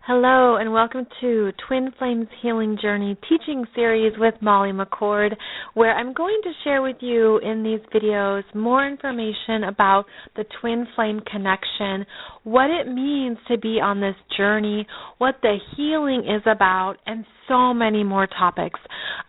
Hello and welcome to Twin Flames Healing Journey teaching series with Molly McCord, where I'm going to share with you in these videos more information about the twin flame connection, what it means to be on this journey, what the healing is about, and so many more topics.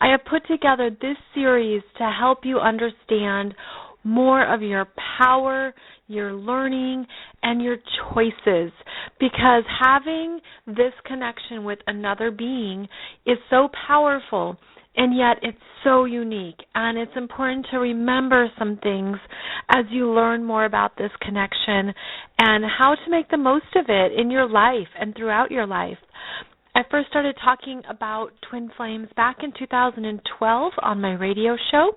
I have put together this series to help you understand more of your power, your learning, and your choices, because having this connection with another being is so powerful, and yet it's so unique, and it's important to remember some things as you learn more about this connection and how to make the most of it in your life and throughout your life. I first started talking about twin flames back in 2012 on my radio show,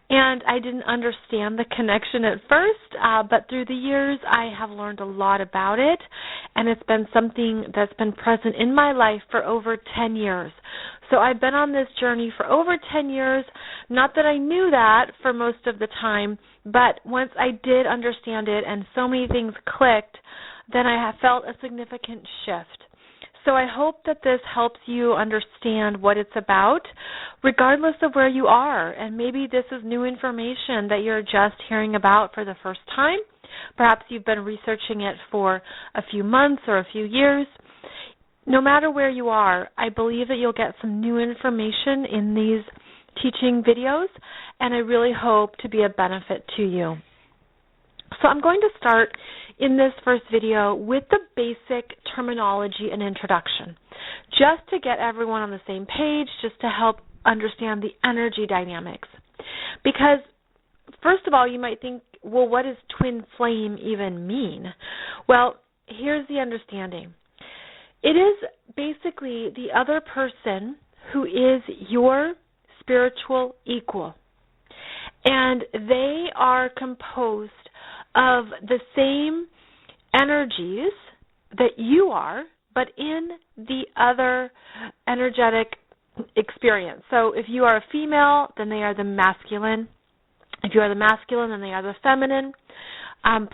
and I didn't understand the connection at first, but through the years I have learned a lot about it, and it's been something that's been present in my life for over 10 years. So I've been on this journey for over 10 years, not that I knew that for most of the time, but once I did understand it and so many things clicked, then I have felt a significant shift. So I hope that this helps you understand what it's about, regardless of where you are. And maybe this is new information that you're just hearing about for the first time. Perhaps you've been researching it for a few months or a few years. No matter where you are, I believe that you'll get some new information in these teaching videos, and I really hope to be a benefit to you. So I'm going to start in this first video with the basic terminology and introduction, just to get everyone on the same page, just to help understand the energy dynamics. Because, first of all, you might think, well, what does twin flame even mean? Well, here's the understanding. It is basically the other person who is your spiritual equal, and they are composed of the same energies that you are, but in the other energetic experience. So if you are a female, then they are the masculine. If you are the masculine, then they are the feminine.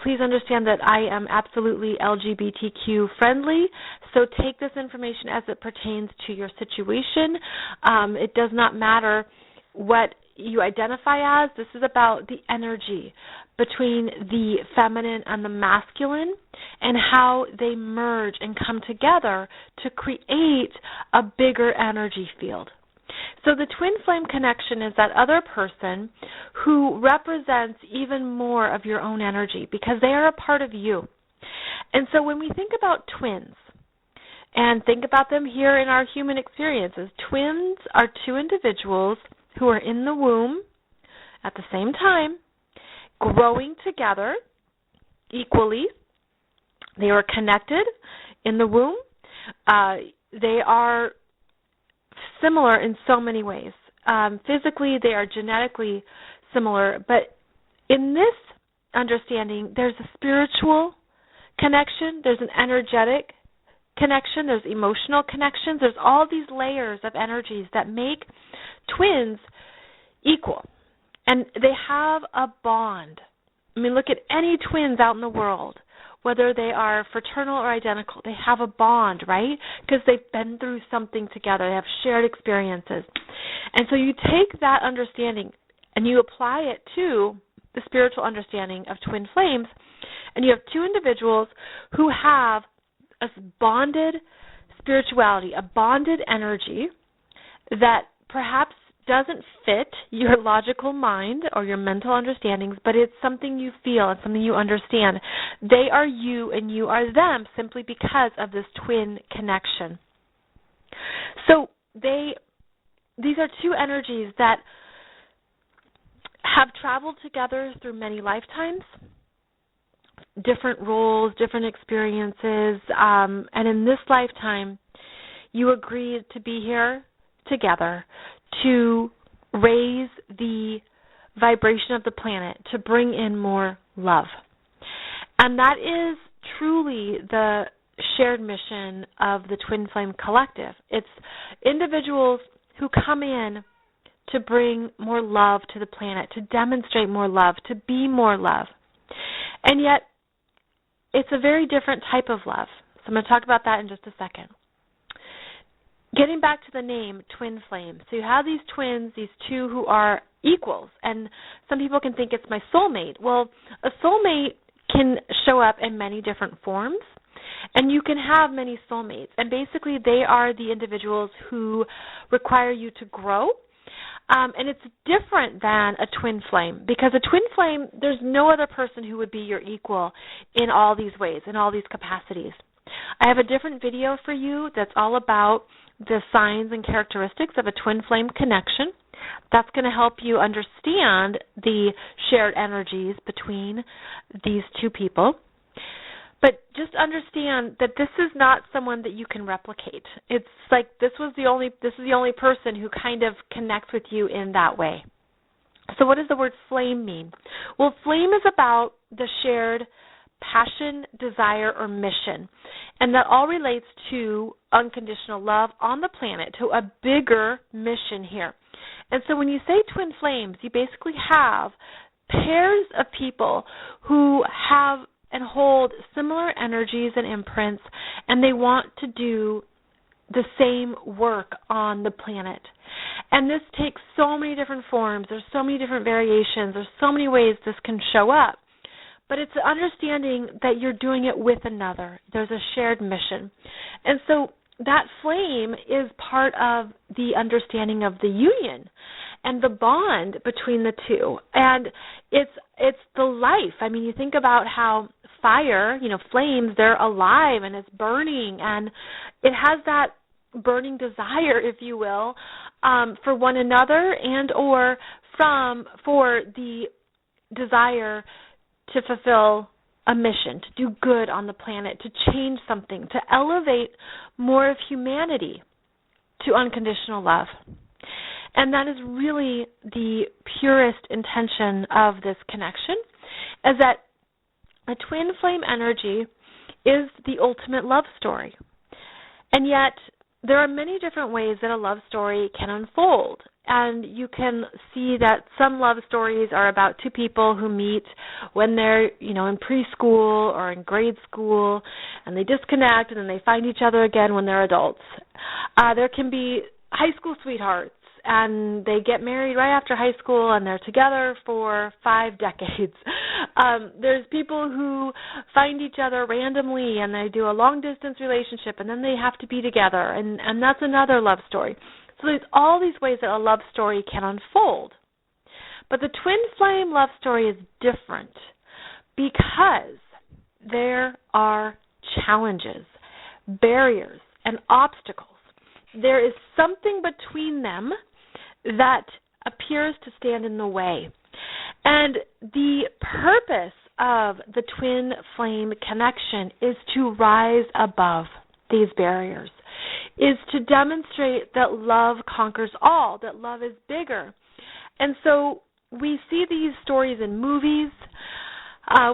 Please understand that I am absolutely LGBTQ friendly, so take this information as it pertains to your situation. It does not matter what you identify as. This is about the energy between the feminine and the masculine and how they merge and come together to create a bigger energy field. So the twin flame connection is that other person who represents even more of your own energy because they are a part of you. And so when we think about twins, and think about them here in our human experiences, twins are two individuals who are in the womb at the same time, growing together equally. They are connected in the womb. They are similar in so many ways. Physically, they are genetically similar, but in this understanding, there's a spiritual connection, there's an energetic connection, there's emotional connections, there's all these layers of energies that make twins equal. And they have a bond. I mean, look at any twins out in the world, whether they are fraternal or identical, they have a bond, right? Because they've been through something together. They have shared experiences. And so you take that understanding and you apply it to the spiritual understanding of twin flames, and you have two individuals who have a bonded spirituality, a bonded energy that perhaps doesn't fit your logical mind or your mental understandings, but it's something you feel and something you understand. They are you and you are them simply because of this twin connection. So these are two energies that have traveled together through many lifetimes, different roles, different experiences, and in this lifetime, you agreed to be here together to raise the vibration of the planet, to bring in more love. And that is truly the shared mission of the Twin Flame Collective. It's individuals who come in to bring more love to the planet, to demonstrate more love, to be more love. And yet, it's a very different type of love. So I'm going to talk about that in just a second. Getting back to the name, twin flames. So you have these twins, these two who are equals, and some people can think it's my soulmate. Well, a soulmate can show up in many different forms, and you can have many soulmates. And basically, they are the individuals who require you to grow. And it's different than a twin flame, because a twin flame, there's no other person who would be your equal in all these ways, in all these capacities. I have a different video for you that's all about the signs and characteristics of a twin flame connection. That's going to help you understand the shared energies between these two people. But just understand that this is not someone that you can replicate. It's like this is the only person who kind of connects with you in that way. So what does the word flame mean? Well, flame is about the shared passion, desire, or mission. And that all relates to unconditional love on the planet, to a bigger mission here. And so when you say twin flames, you basically have pairs of people who have and hold similar energies and imprints, and they want to do the same work on the planet. And this takes so many different forms. There's so many different variations. There's so many ways this can show up. But it's understanding that you're doing it with another. There's a shared mission. And so that flame is part of the understanding of the union and the bond between the two. And it's the life. I mean, you think about how fire, flames, they're alive and it's burning, and it has that burning desire, if you will, for one another and or for the desire to fulfill a mission, to do good on the planet, to change something, to elevate more of humanity to unconditional love. And that is really the purest intention of this connection, is that a twin flame energy is the ultimate love story. And yet there are many different ways that a love story can unfold. And you can see that some love stories are about two people who meet when they're, in preschool or in grade school, and they disconnect, and then they find each other again when they're adults. There can be high school sweethearts, and they get married right after high school, and they're together for 5 decades. There's people who find each other randomly, and they do a long-distance relationship, and then they have to be together, and that's another love story. So there's all these ways that a love story can unfold. But the twin flame love story is different because there are challenges, barriers, and obstacles. There is something between them that appears to stand in the way. And the purpose of the twin flame connection is to rise above these barriers, is to demonstrate that love conquers all, that love is bigger. And so we see these stories in movies.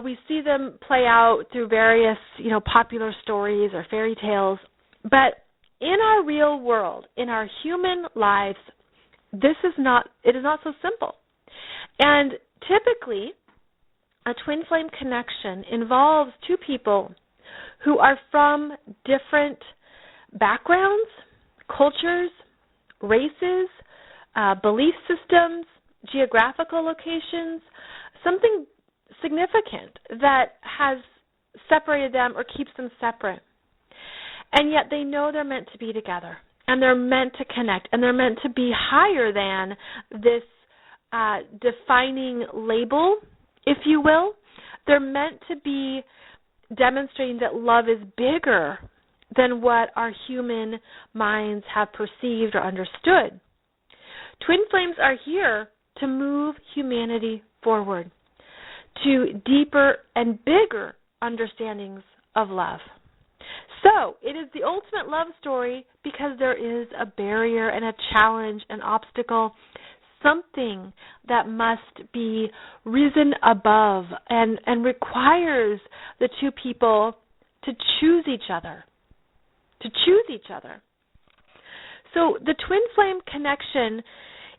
We see them play out through various, popular stories or fairy tales. But in our real world, in our human lives, it is not so simple. And typically, a twin flame connection involves two people who are from different backgrounds, cultures, races, belief systems, geographical locations, something significant that has separated them or keeps them separate. And yet they know they're meant to be together, and they're meant to connect, and they're meant to be higher than this defining label, if you will. They're meant to be demonstrating that love is bigger than what our human minds have perceived or understood. Twin flames are here to move humanity forward to deeper and bigger understandings of love. So it is the ultimate love story because there is a barrier and a challenge, an obstacle, something that must be risen above and requires the two people to choose each other. So the twin flame connection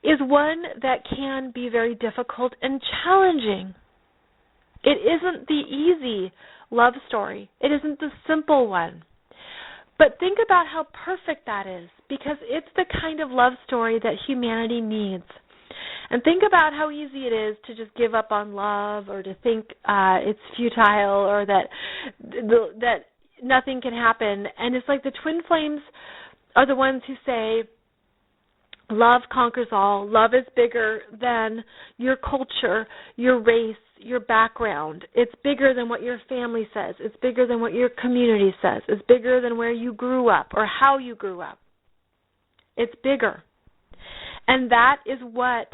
is one that can be very difficult and challenging. It isn't the easy love story. It isn't the simple one. But think about how perfect that is, because it's the kind of love story that humanity needs. And think about how easy it is to just give up on love, or to think it's futile, or that nothing can happen. And it's like the twin flames are the ones who say, love conquers all. Love is bigger than your culture, your race, your background. It's bigger than what your family says. It's bigger than what your community says. It's bigger than where you grew up or how you grew up. It's bigger. And that is what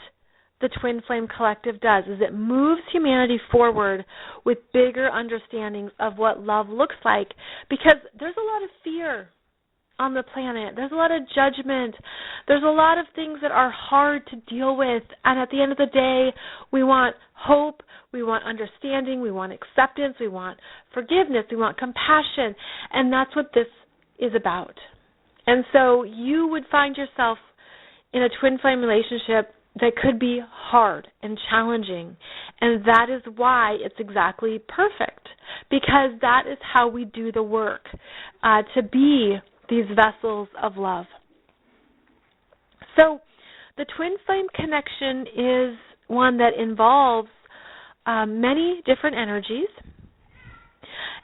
the Twin Flame Collective does, is it moves humanity forward with bigger understandings of what love looks like, because there's a lot of fear on the planet. There's a lot of judgment. There's a lot of things that are hard to deal with. And at the end of the day, we want hope, we want understanding, we want acceptance, we want forgiveness, we want compassion. And that's what this is about. And so you would find yourself in a twin flame relationship that could be hard and challenging. And that is why it's exactly perfect, because that is how we do the work, to be these vessels of love. So the twin flame connection is one that involves many different energies.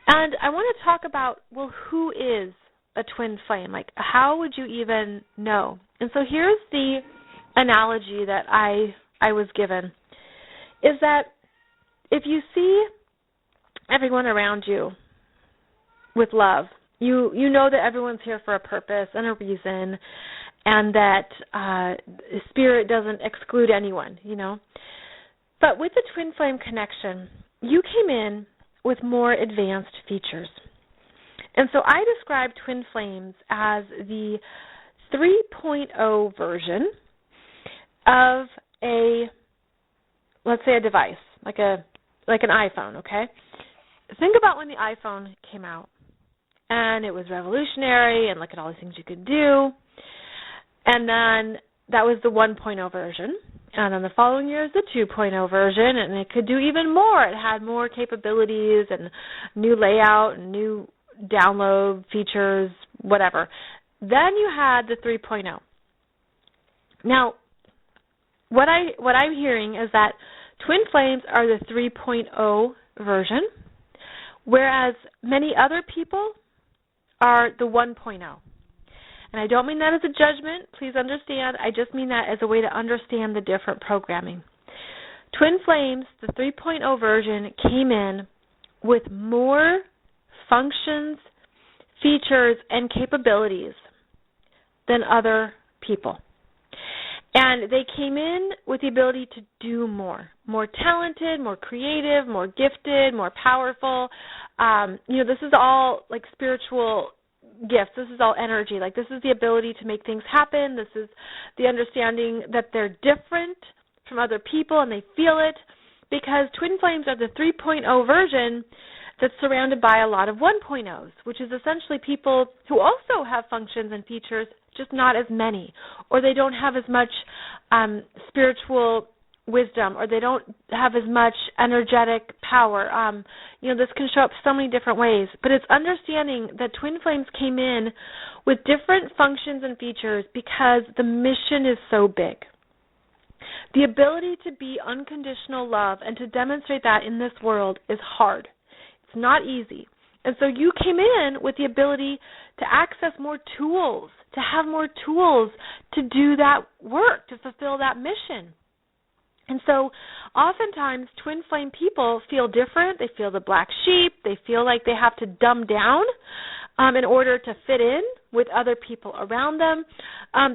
And I want to talk about, well, who is a twin flame? Like, how would you even know? And so here's the analogy that I was given, is that if you see everyone around you with love, you know that everyone's here for a purpose and a reason, and that spirit doesn't exclude anyone, you know. But with the twin flame connection, you came in with more advanced features. And so I describe twin flames as the 3.0 version of let's say a device, like an iPhone, okay? Think about when the iPhone came out, and it was revolutionary, and look at all the things you could do. And then that was the 1.0 version. And then the following year is the 2.0 version, and it could do even more. It had more capabilities and new layout and new download features, whatever. Then you had the 3.0. Now, what I'm hearing is that twin flames are the 3.0 version, whereas many other people are the 1.0. And I don't mean that as a judgment. Please understand. I just mean that as a way to understand the different programming. Twin flames, the 3.0 version, came in with more functions, features, and capabilities than other people. And they came in with the ability to do more talented, more creative, more gifted, more powerful. This is all like spiritual gifts. This is all energy. Like, this is the ability to make things happen. This is the understanding that they're different from other people and they feel it, because twin flames are the 3.0 version that's surrounded by a lot of 1.0s, which is essentially people who also have functions and features, just not as many, or they don't have as much spiritual wisdom, or they don't have as much energetic power. This can show up so many different ways, but it's understanding that twin flames came in with different functions and features because the mission is so big. The ability to be unconditional love and to demonstrate that in this world is hard. It's not easy. And so you came in with the ability to access more tools, to have more tools to do that work, to fulfill that mission. And so oftentimes twin flame people feel different. They feel the black sheep. They feel like they have to dumb down in order to fit in with other people around them.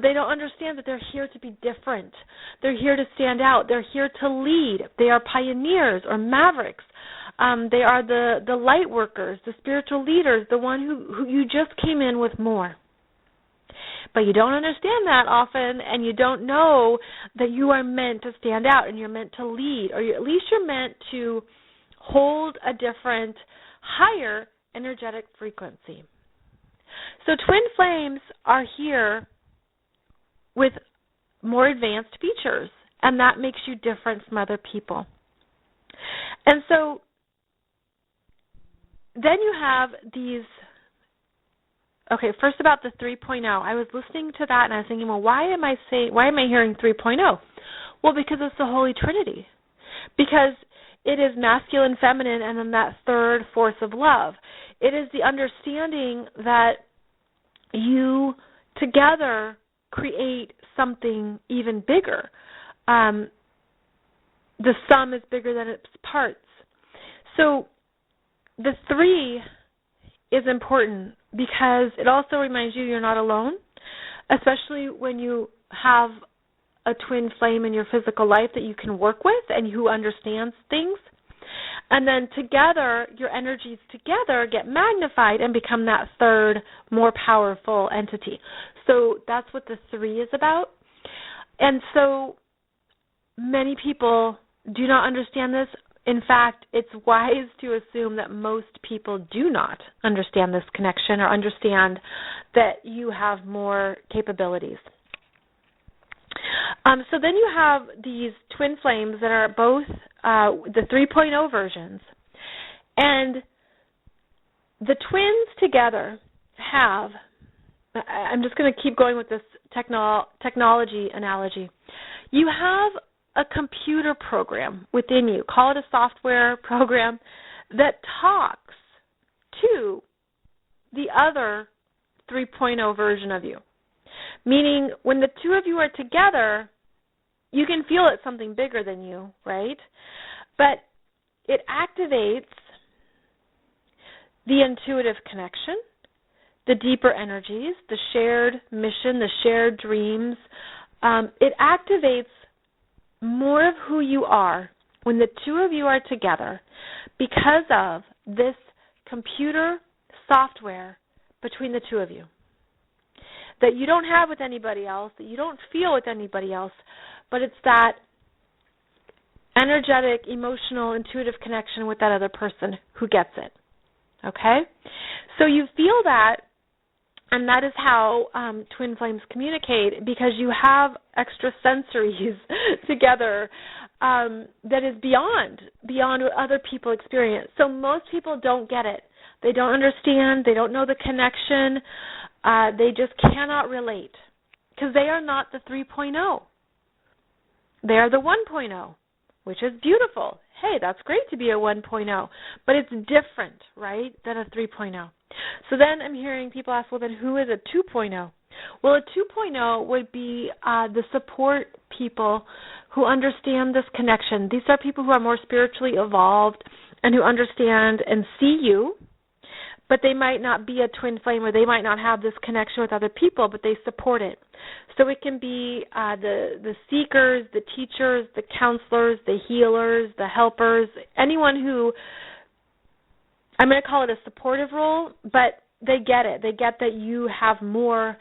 They don't understand that they're here to be different. They're here to stand out. They're here to lead. They are pioneers or mavericks. They are the light workers, the spiritual leaders, the one who you just came in with more. But you don't understand that often, and you don't know that you are meant to stand out and you're meant to lead, or at least you're meant to hold a different, higher energetic frequency. So twin flames are here with more advanced features, and that makes you different from other people. And so then you have these Okay, first about the 3.0. I was listening to that and I was thinking, well, why am I hearing 3.0? Well, because it's the Holy Trinity. Because it is masculine, feminine, and then that third force of love. It is the understanding that you together create something even bigger. The sum is bigger than its parts. So the 3 is important because it also reminds you you're not alone, especially when you have a twin flame in your physical life that you can work with and who understands things. And then together, your energies together get magnified and become that third, more powerful entity. So that's what the 3 is about. And so many people do not understand this. In fact, it's wise to assume that most people do not understand this connection or understand that you have more capabilities. So then you have these twin flames that are both the 3.0 versions. And the twins together have, I'm just going to keep going with this technology analogy. You have a computer program within you, call it a software program, that talks to the other 3.0 version of you. Meaning when the two of you are together, you can feel it's something bigger than you, right? But it activates the intuitive connection, the deeper energies, the shared mission, the shared dreams. It activates more of who you are when the two of you are together because of this computer software between the two of you that you don't have with anybody else, that you don't feel with anybody else, but it's that energetic, emotional, intuitive connection with that other person who gets it. Okay? So you feel that, and that is how twin flames communicate, because you have extra sensories together that is beyond what other people experience. So most people don't get it. They don't understand. They don't know the connection. They just cannot relate because they are not the 3.0. They are the 1.0, which is beautiful. Hey, that's great to be a 1.0, but it's different, right, than a 3.0. So then I'm hearing people ask, well, then who is a 2.0? Well, a 2.0 would be the support people who understand this connection. These are people who are more spiritually evolved and who understand and see you, but they might not be a twin flame or they might not have this connection with other people, but they support it. So it can be the seekers, the teachers, the counselors, the healers, the helpers, anyone who, I'm going to call it a supportive role, but they get it. They get that you have more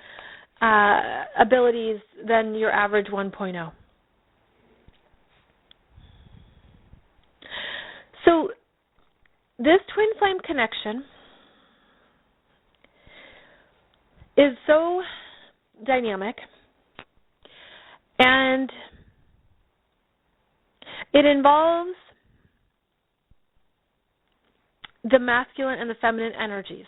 abilities than your average 1.0. So this twin flame connection is so dynamic, and it involves the masculine and the feminine energies.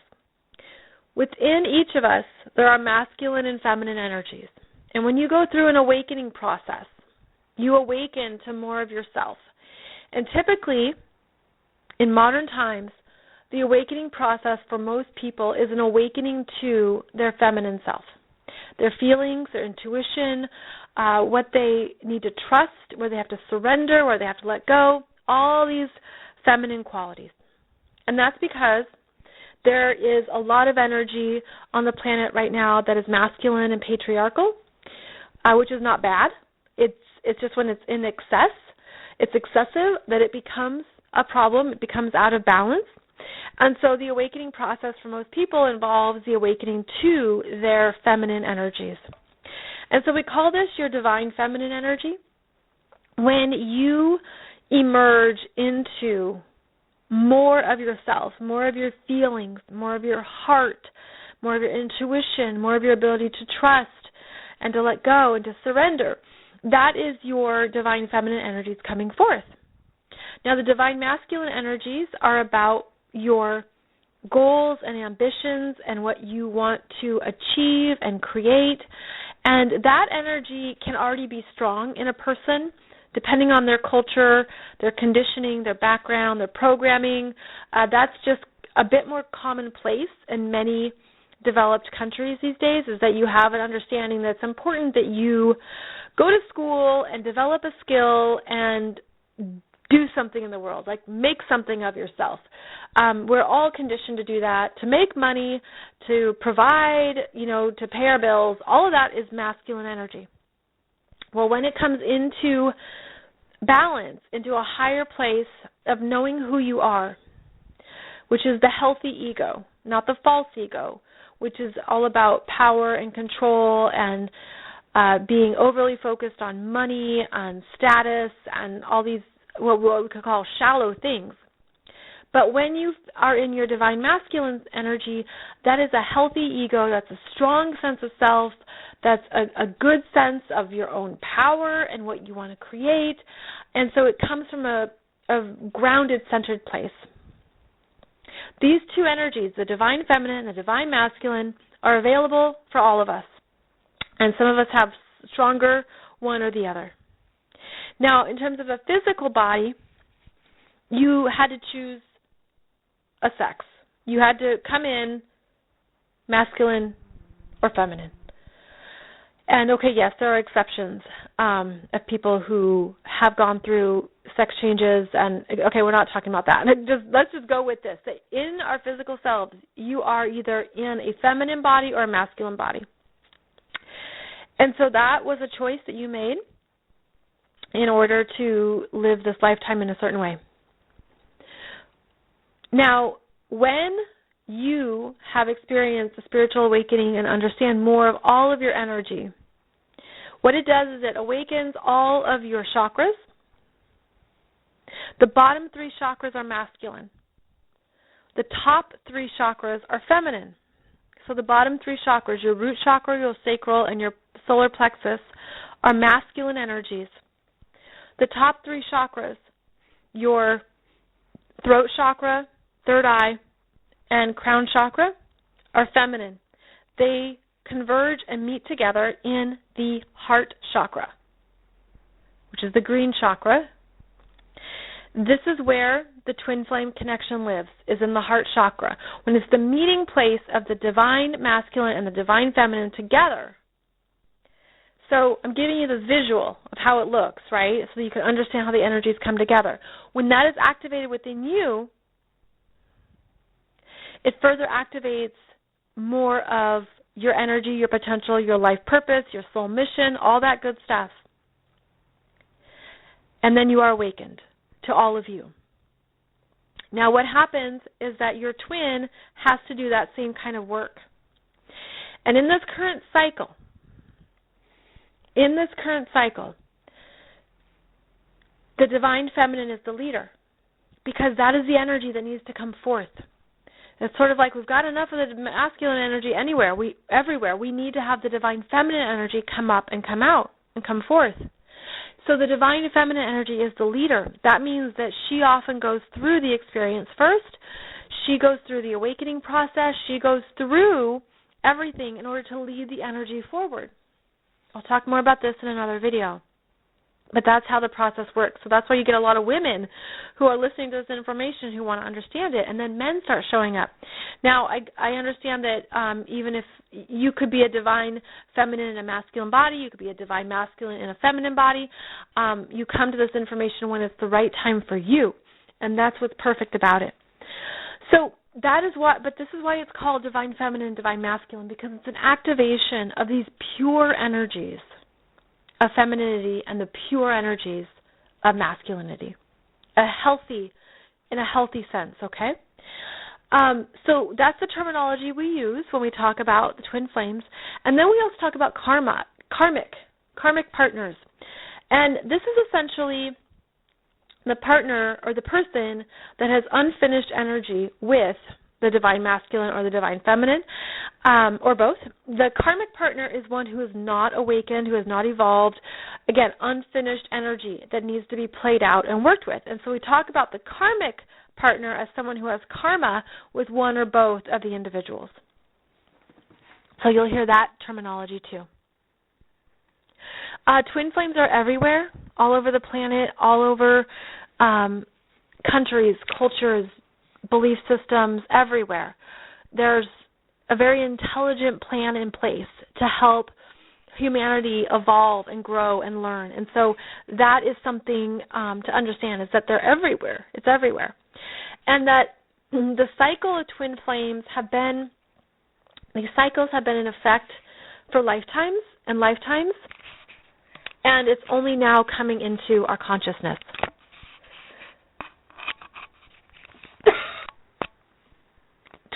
Within each of us, there are masculine and feminine energies. And when you go through an awakening process, you awaken to more of yourself. And typically, in modern times, the awakening process for most people is an awakening to their feminine self, their feelings, their intuition, what they need to trust, where they have to surrender, where they have to let go, all these feminine qualities. And that's because there is a lot of energy on the planet right now that is masculine and patriarchal, which is not bad. It's just when it's in excess, it's excessive, that it becomes a problem. It becomes out of balance. And so the awakening process for most people involves the awakening to their feminine energies. And so we call this your divine feminine energy. When you emerge into more of yourself, more of your feelings, more of your heart, more of your intuition, more of your ability to trust and to let go and to surrender, that is your divine feminine energies coming forth. Now, the divine masculine energies are about your goals and ambitions and what you want to achieve and create. And that energy can already be strong in a person, depending on their culture, their conditioning, their background, their programming. That's just a bit more commonplace in many developed countries these days, is that you have an understanding that it's important that you go to school and develop a skill and do something in the world, like make something of yourself. We're all conditioned to do that, to make money, to provide, to pay our bills. All of that is masculine energy. Well, when it comes into balance, into a higher place of knowing who you are, which is the healthy ego, not the false ego, which is all about power and control and being overly focused on money, on status, and all these what we could call shallow things. But when you are in your divine masculine energy, that is a healthy ego, that's a strong sense of self, that's a good sense of your own power and what you want to create. And so it comes from a grounded, centered place. These two energies, the divine feminine and the divine masculine, are available for all of us. And some of us have stronger one or the other. Now, in terms of a physical body, you had to choose a sex. You had to come in masculine or feminine. And, okay, yes, there are exceptions of people who have gone through sex changes. And, okay, we're not talking about that. Let's just go with this. That in our physical selves, you are either in a feminine body or a masculine body. And so that was a choice that you made in order to live this lifetime in a certain way. Now, when you have experienced a spiritual awakening and understand more of all of your energy, what it does is it awakens all of your chakras. The bottom 3 chakras are masculine. The top 3 chakras are feminine. So the bottom 3 chakras, your root chakra, your sacral, and your solar plexus, are masculine energies. The top 3 chakras, your throat chakra, third eye, and crown chakra, are feminine. They converge and meet together in the heart chakra, which is the green chakra. This is where the twin flame connection lives, is in the heart chakra, when it's the meeting place of the divine masculine and the divine feminine together. So I'm giving you the visual of how it looks, right, so that you can understand how the energies come together. When that is activated within you, it further activates more of your energy, your potential, your life purpose, your soul mission, all that good stuff. And then you are awakened to all of you. Now what happens is that your twin has to do that same kind of work. And in this current cycle, the divine feminine is the leader, because that is the energy that needs to come forth. It's sort of like we've got enough of the masculine energy everywhere. We need to have the divine feminine energy come up and come out and come forth. So the divine feminine energy is the leader. That means that she often goes through the experience first. She goes through the awakening process. She goes through everything in order to lead the energy forward. I'll talk more about this in another video. But that's how the process works. So that's why you get a lot of women who are listening to this information who want to understand it, and then men start showing up. Now, I understand that even if you could be a divine feminine in a masculine body, you could be a divine masculine in a feminine body, you come to this information when it's the right time for you, and that's what's perfect about it. So this is why it's called divine feminine and divine masculine, because it's an activation of these pure energies of femininity and the pure energies of masculinity, in a healthy sense, okay? So that's the terminology we use when we talk about the twin flames. And then we also talk about karmic partners. And this is essentially the partner or the person that has unfinished energy with the divine masculine or the divine feminine, or both. The karmic partner is one who is not awakened, who has not evolved. Again, unfinished energy that needs to be played out and worked with. And so we talk about the karmic partner as someone who has karma with one or both of the individuals. So you'll hear that terminology too. Twin flames are everywhere, all over the planet, all over countries, cultures, belief systems, everywhere. There's a very intelligent plan in place to help humanity evolve and grow and learn. And so that is something to understand, is that they're everywhere. It's everywhere. And that the cycle of twin flames these cycles have been in effect for lifetimes and lifetimes, and it's only now coming into our consciousness.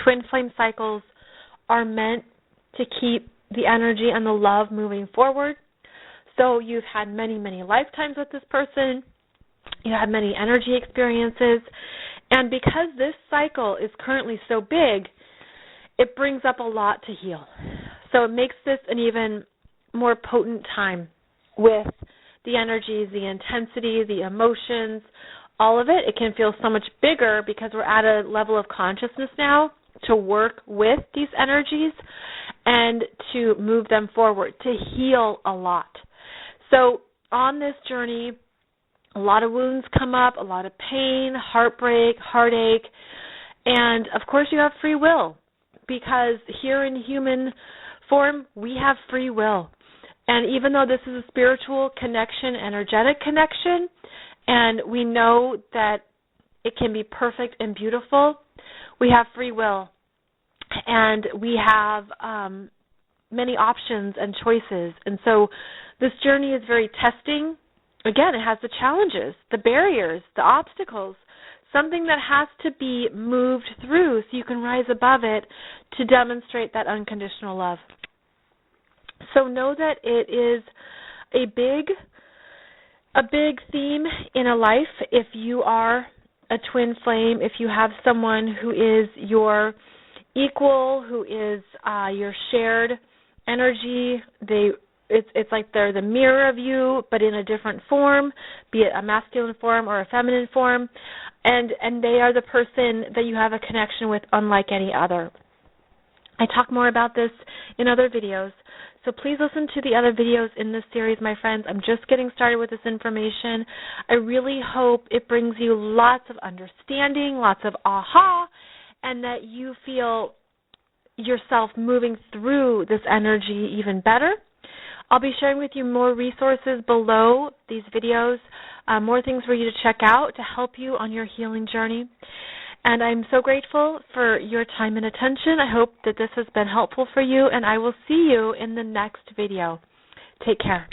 Twin flame cycles are meant to keep the energy and the love moving forward. So you've had many, many lifetimes with this person. You had many energy experiences. And because this cycle is currently so big, it brings up a lot to heal. So it makes this an even more potent time with the energies, the intensity, the emotions, all of it. It can feel so much bigger because we're at a level of consciousness now to work with these energies and to move them forward, to heal a lot. So on this journey, a lot of wounds come up, a lot of pain, heartbreak, heartache, and of course you have free will, because here in human form, we have free will. And even though this is a spiritual connection, energetic connection, and we know that it can be perfect and beautiful, we have free will. And we have many options and choices. And so this journey is very testing. Again, it has the challenges, the barriers, the obstacles, something that has to be moved through so you can rise above it to demonstrate that unconditional love. So know that it is a big theme in a life. If you are a twin flame, if you have someone who is your equal, who is your shared energy, it's like they're the mirror of you, but in a different form, be it a masculine form or a feminine form, and they are the person that you have a connection with unlike any other. I talk more about this in other videos, so please listen to the other videos in this series, my friends. I'm just getting started with this information. I really hope it brings you lots of understanding, lots of aha, and that you feel yourself moving through this energy even better. I'll be sharing with you more resources below these videos, more things for you to check out to help you on your healing journey. And I'm so grateful for your time and attention. I hope that this has been helpful for you, and I will see you in the next video. Take care.